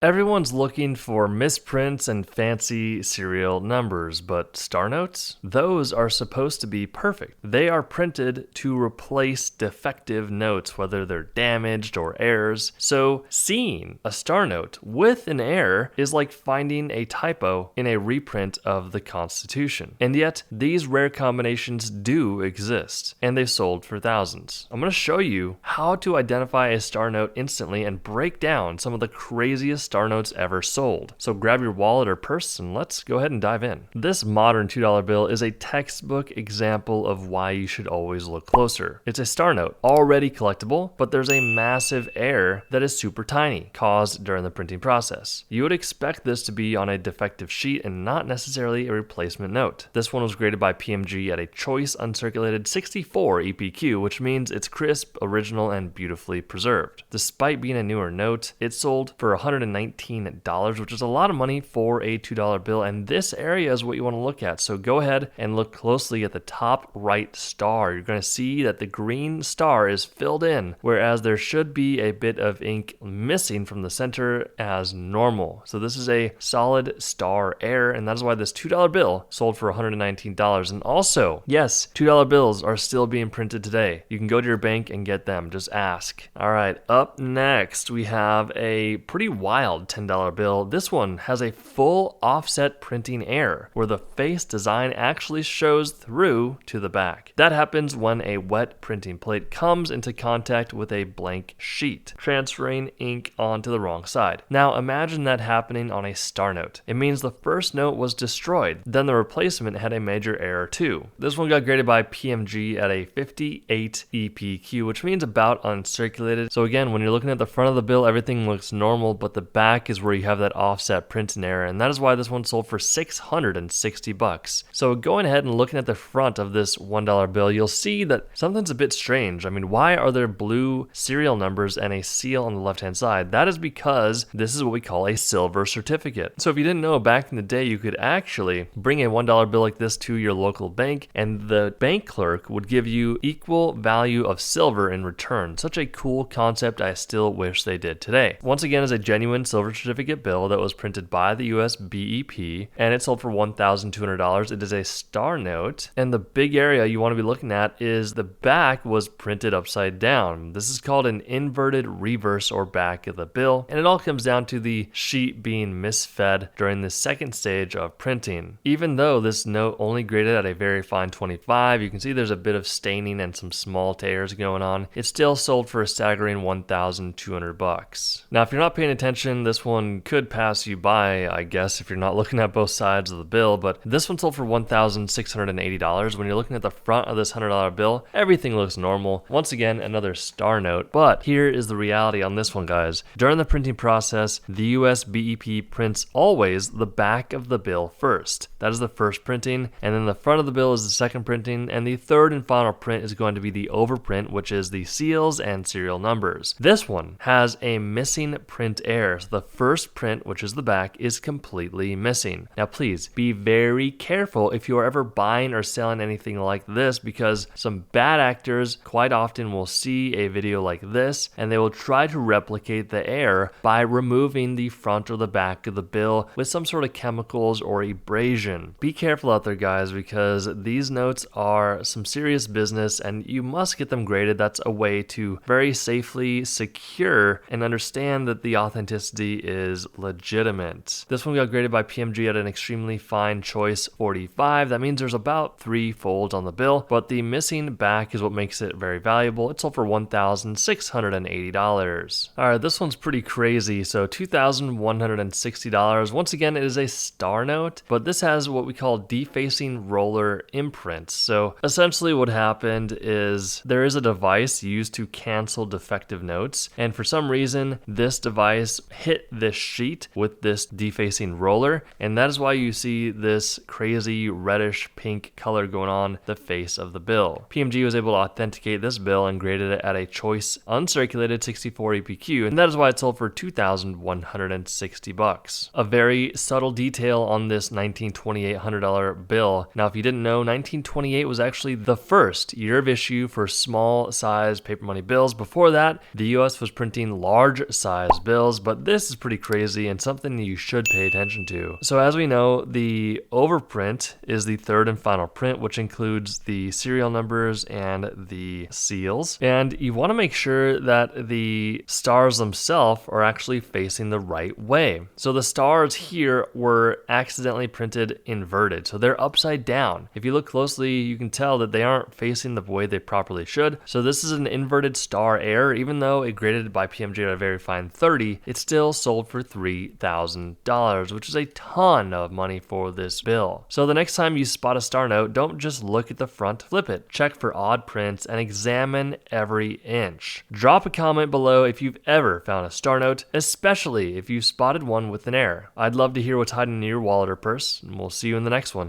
Everyone's looking for misprints and fancy serial numbers, but star notes? Those are supposed to be perfect. They are printed to replace defective notes, whether they're damaged or errors. So seeing a star note with an error is like finding a typo in a reprint of the Constitution. And yet, these rare combinations do exist, and they've sold for thousands. I'm going to show you how to identify a star note instantly and break down some of the craziest star notes ever sold. So grab your wallet or purse and let's go ahead and dive in. This modern $2 bill is a textbook example of why you should always look closer. It's a star note, already collectible, but there's a massive error that is super tiny, caused during the printing process. You would expect this to be on a defective sheet and not necessarily a replacement note. This one was graded by PMG at a choice uncirculated 64 EPQ, which means it's crisp, original, and beautifully preserved. Despite being a newer note, it sold for $119, which is a lot of money for a $2 bill, and this area is what you want to look at. So go ahead and look closely at the top right star. You're going to see that the green star is filled in, whereas there should be a bit of ink missing from the center as normal. So this is a solid star error, and that is why this $2 bill sold for $119. And also, yes, $2 bills are still being printed today. You can go to your bank and get them. Just ask. All right, up next, we have a pretty wild $10 bill. This one has a full offset printing error where the face design actually shows through to the back. That happens when a wet printing plate comes into contact with a blank sheet, transferring ink onto the wrong side. Now imagine that happening on a star note. It means the first note was destroyed, then the replacement had a major error too. This one got graded by PMG at a 58 EPQ, which means about uncirculated. So again, when you're looking at the front of the bill, everything looks normal, but the back is where you have that offset printing error, and that is why this one sold for $660. So going ahead and looking at the front of this $1 bill, you'll see that something's a bit strange. I mean, why are there blue serial numbers and a seal on the left-hand side? That is because this is what we call a silver certificate. So if you didn't know, back in the day, you could actually bring a $1 bill like this to your local bank, and the bank clerk would give you equal value of silver in return. Such a cool concept. I still wish they did today. Once again, is a genuine silver certificate bill that was printed by the US BEP, and it sold for $1,200. It is a star note, and the big area you want to be looking at is the back was printed upside down. This is called an inverted reverse or back of the bill, and it all comes down to the sheet being misfed during the second stage of printing. Even though this note only graded at a very fine 25, you can see there's a bit of staining and some small tears going on. It still sold for a staggering $1,200. Now, if you're not paying attention, this one could pass you by, I guess, if you're not looking at both sides of the bill, but this one sold for $1,680. When you're looking at the front of this $100 bill, everything looks normal. Once again, another star note, but here is the reality on this one, guys. During the printing process, the US BEP prints always the back of the bill first. That is the first printing, and then the front of the bill is the second printing, and the third and final print is going to be the overprint, which is the seals and serial numbers. This one has a missing print error. So the first print, which is the back, is completely missing. Now please be very careful if you are ever buying or selling anything like this, because some bad actors quite often will see a video like this and they will try to replicate the error by removing the front or the back of the bill with some sort of chemicals or abrasion. Be careful out there, guys, because these notes are some serious business and you must get them graded. That's a way to very safely secure and understand that the authenticity is legitimate. This one got graded by PMG at an extremely fine choice 45. That means there's about 3 folds on the bill, but the missing back is what makes it very valuable. It sold for $1,680. All right, this one's pretty crazy. So $2,160. Once again, it is a star note, but this has what we call defacing roller imprints. So essentially what happened is there is a device used to cancel defective notes, and for some reason this device hit this sheet with this defacing roller, and that is why you see this crazy reddish pink color going on the face of the bill. PMG was able to authenticate this bill and graded it at a choice uncirculated 64 EPQ, and that is why it sold for $2,160. A very subtle detail on this 1928 $100 bill. Now, if you didn't know, 1928 was actually the first year of issue for small size paper money bills. Before that, the US was printing large size bills, but this is pretty crazy and something you should pay attention to. So as we know, the overprint is the third and final print, which includes the serial numbers and the seals. And you want to make sure that the stars themselves are actually facing the right way. So the stars here were accidentally printed inverted, so they're upside down. If you look closely, you can tell that they aren't facing the way they properly should. So this is an inverted star error. Even though it graded by PMG at a very fine 30, it still sold for $3,000, which is a ton of money for this bill. So the next time you spot a star note, don't just look at the front, flip it. Check for odd prints and examine every inch. Drop a comment below if you've ever found a star note, especially if you spotted one with an error. I'd love to hear what's hiding in your wallet or purse, and we'll see you in the next one.